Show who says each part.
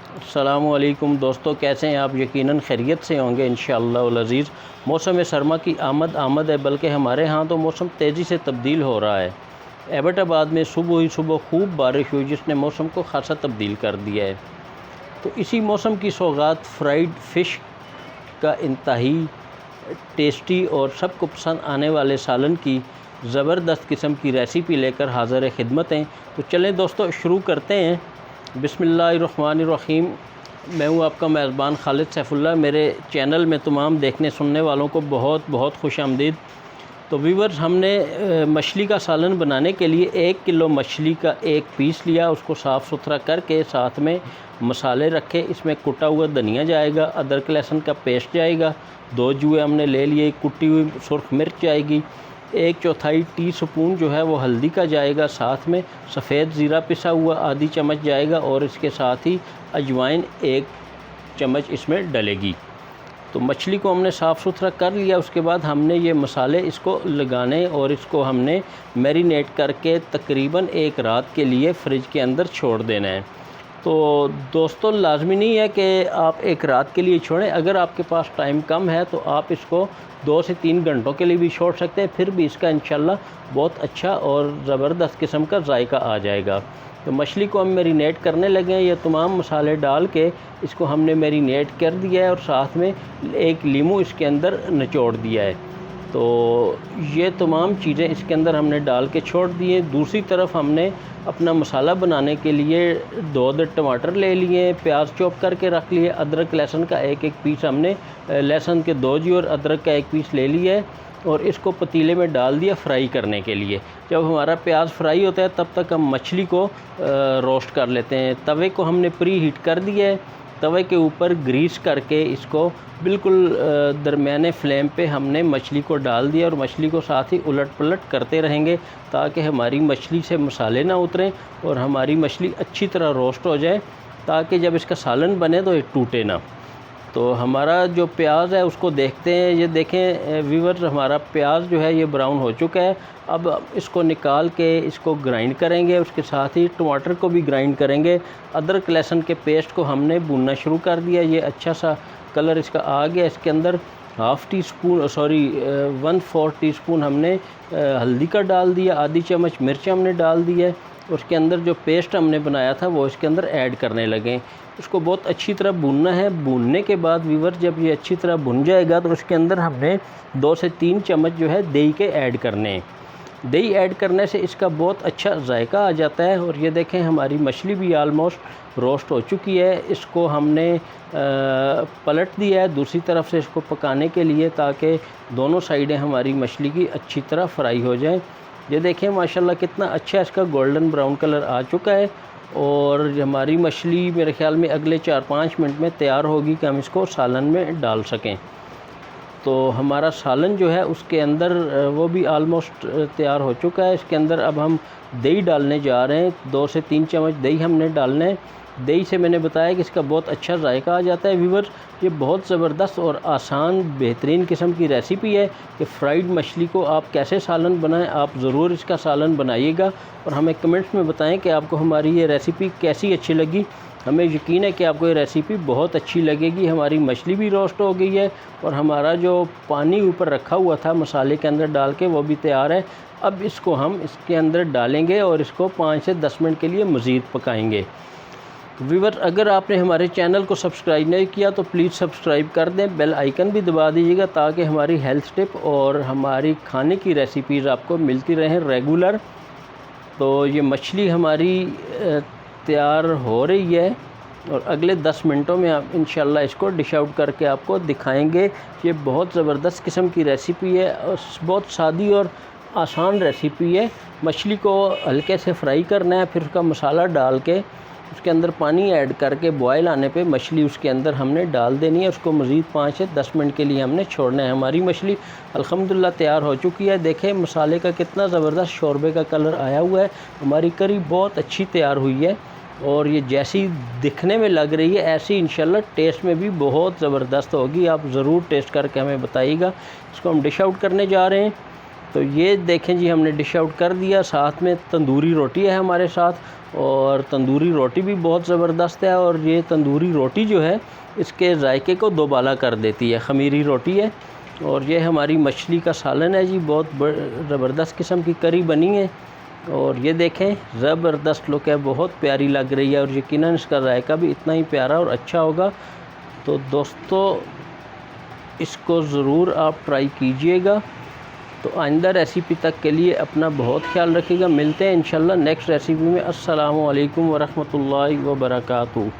Speaker 1: अस्सलामुअलैकुम दोस्तों, कैसे हैं आप? यकीनन खैरियत से होंगे इंशाअल्लाह अज़ीज़। मौसम सरमा की आमद है, बल्कि हमारे यहाँ तो मौसम तेज़ी से तब्दील हो रहा है। एबटाबाद में सुबह खूब बारिश हुई जिसने मौसम को खासा तब्दील कर दिया है। तो इसी मौसम की सौगात फ्राइड फ़िश का इंतहाई टेस्टी और सबको पसंद आने वाले सालन की ज़बरदस्त किस्म की रेसिपी लेकर हाज़िर खिदमत हैं। तो चलें दोस्तों, शुरू करते हैं। बिस्मिल्लाहिर्रहमानिर्रहीम। मैं हूँ आपका मेज़बान खालिद सैफुल्लाह। मेरे चैनल में तमाम देखने सुनने वालों को बहुत बहुत खुश आमदीद। तो व्यूवर्स, हमने मछली का सालन बनाने के लिए 1 किलो मछली का एक पीस लिया, उसको साफ़ सुथरा करके साथ में मसाले रखे। इसमें कुटा हुआ धनिया जाएगा, अदरक लहसुन का पेस्ट जाएगा, 2 जुए हमने ले लिए, कुटी हुई सुर्ख मिर्च जाएगी, 1/4 टीस्पून जो है वो हल्दी का जाएगा, साथ में सफ़ेद ज़ीरा पिसा हुआ आधी चम्मच जाएगा और इसके साथ ही अजवाइन 1 चम्मच इसमें डलेगी। तो मछली को हमने साफ़ सुथरा कर लिया। उसके बाद हमने ये मसाले इसको लगाने और इसको हमने मैरिनेट करके तकरीबन 1 रात के लिए फ्रिज के अंदर छोड़ देना है। तो दोस्तों, लाजमी नहीं है कि आप 1 रात के लिए छोड़ें। अगर आपके पास टाइम कम है तो आप इसको 2 से 3 घंटों के लिए भी छोड़ सकते हैं, फिर भी इसका इंशाल्लाह बहुत अच्छा और ज़बरदस्त किस्म का जायका आ जाएगा। तो मछली को हम मैरिनेट करने लगे हैं। ये तमाम मसाले डाल के इसको हमने मैरिनेट कर दिया है और साथ में 1 लीमू इसके अंदर निचोड़ दिया है। तो ये तमाम चीज़ें इसके अंदर हमने डाल के छोड़ दिए। दूसरी तरफ हमने अपना मसाला बनाने के लिए 2 अदद टमाटर ले लिए, प्याज चॉप करके रख लिए, अदरक लहसुन का 1-1 पीस हमने लहसुन के 2 जी और अदरक का 1 पीस ले लिया है और इसको पतीले में डाल दिया फ्राई करने के लिए। जब हमारा प्याज फ्राई होता है तब तक हम मछली को रोस्ट कर लेते हैं। तवे को हमने प्री हीट कर दिया है। तवे के ऊपर ग्रीस करके इसको बिल्कुल दरमियाने फ्लेम पे हमने मछली को डाल दिया और मछली को साथ ही उलट पलट करते रहेंगे ताकि हमारी मछली से मसाले ना उतरें और हमारी मछली अच्छी तरह रोस्ट हो जाए, ताकि जब इसका सालन बने तो ये टूटे ना। तो हमारा जो प्याज है उसको देखते हैं। ये देखें व्यूअर्स, हमारा प्याज जो है ये ब्राउन हो चुका है। अब इसको निकाल के इसको ग्राइंड करेंगे, उसके साथ ही टमाटर को भी ग्राइंड करेंगे। अदरक लहसुन के पेस्ट को हमने भूनना शुरू कर दिया। ये अच्छा सा कलर इसका आ गया। इसके अंदर 1/4 टीस्पून हमने हल्दी का डाल दिया, आधी चम्मच मिर्च हमने डाल दी है। उसके अंदर जो पेस्ट हमने बनाया था वो इसके अंदर ऐड करने लगे। उसको बहुत अच्छी तरह भूनना है। भूनने के बाद व्यूअर, जब ये अच्छी तरह भुन जाएगा तो उसके अंदर हमने 2 से 3 चम्मच जो है दही के ऐड करने हैं। दही ऐड करने से इसका बहुत अच्छा जायका आ जाता है। और ये देखें, हमारी मछली भी आलमोस्ट रोस्ट हो चुकी है। इसको हमने पलट दिया है दूसरी तरफ से इसको पकाने के लिए, ताकि दोनों साइडें हमारी मछली की अच्छी तरह फ्राई हो जाएं। ये देखें माशाल्लाह कितना अच्छा इसका गोल्डन ब्राउन कलर आ चुका है और हमारी मछली मेरे ख़्याल में अगले 4-5 मिनट में तैयार होगी कि हम इसको सालन में डाल सकें। तो हमारा सालन जो है उसके अंदर वो भी आलमोस्ट तैयार हो चुका है। इसके अंदर अब हम दही डालने जा रहे हैं। 2 से 3 चम्मच दही हमने डालना है। दही से मैंने बताया कि इसका बहुत अच्छा जायका आ जाता है। व्यूअर, ये बहुत ज़बरदस्त और आसान बेहतरीन किस्म की रेसिपी है कि फ़्राइड मछली को आप कैसे सालन बनाएं। आप ज़रूर इसका सालन बनाइएगा और हमें कमेंट्स में बताएं कि आपको हमारी ये रेसिपी कैसी अच्छी लगी। हमें यकीन है कि आपको ये रेसिपी बहुत अच्छी लगेगी। हमारी मछली भी रोस्ट हो गई है और हमारा जो पानी ऊपर रखा हुआ था मसाले के अंदर डाल के वो भी तैयार है। अब इसको हम इसके अंदर डालेंगे और इसको 5 से 10 मिनट के लिए मज़ीद पकाएंगे। व्यूअर, अगर आपने हमारे चैनल को सब्सक्राइब नहीं किया तो प्लीज़ सब्सक्राइब कर दें, बेल आइकन भी दबा दीजिएगा ताकि हमारी हेल्थ टिप और हमारी खाने की रेसिपीज़ आपको मिलती रहें रेगुलर। तो ये मछली हमारी तैयार हो रही है और अगले 10 मिनटों में आप इंशाल्लाह इसको डिश आउट करके आपको दिखाएंगे। ये बहुत ज़बरदस्त किस्म की रेसिपी है और बहुत सादी और आसान रेसिपी है। मछली को हल्के से फ्राई करना है, फिर उसका मसाला डाल के उसके अंदर पानी ऐड करके बॉयल आने पे मछली उसके अंदर हमने डाल देनी है। उसको मज़ीद 5 से 10 मिनट के लिए हमने छोड़ना है। हमारी मछली अल्हम्दुलिल्लाह तैयार हो चुकी है। देखें मसाले का कितना ज़बरदस्त शोरबे का कलर आया हुआ है। हमारी करी बहुत अच्छी तैयार हुई है और ये जैसी दिखने में लग रही है ऐसी इंशाल्लाह टेस्ट में भी बहुत ज़बरदस्त होगी। आप ज़रूर टेस्ट करके हमें बताइएगा। इसको हम डिश आउट करने जा रहे हैं। तो ये देखें जी, हमने डिश आउट कर दिया। साथ में तंदूरी रोटी है हमारे साथ, और तंदूरी रोटी भी बहुत ज़बरदस्त है। और ये तंदूरी रोटी जो है इसके जायके को दोबाला कर देती है। ख़मीरी रोटी है। और ये हमारी मछली का सालन है जी, बहुत ज़बरदस्त किस्म की करी बनी है। और ये देखें, ज़बरदस्त लुक है, बहुत प्यारी लग रही है। और यकीनन इसका जायका भी इतना ही प्यारा और अच्छा होगा। तो दोस्तों, इसको ज़रूर आप ट्राई कीजिएगा। तो आइंदा रेसिपी तक के लिए अपना बहुत ख्याल रखिएगा। मिलते हैं इंशाल्लाह नेक्स्ट रेसिपी में। अस्सलामु अलैकुम वरहमतुल्लाहि वबरकातुहू।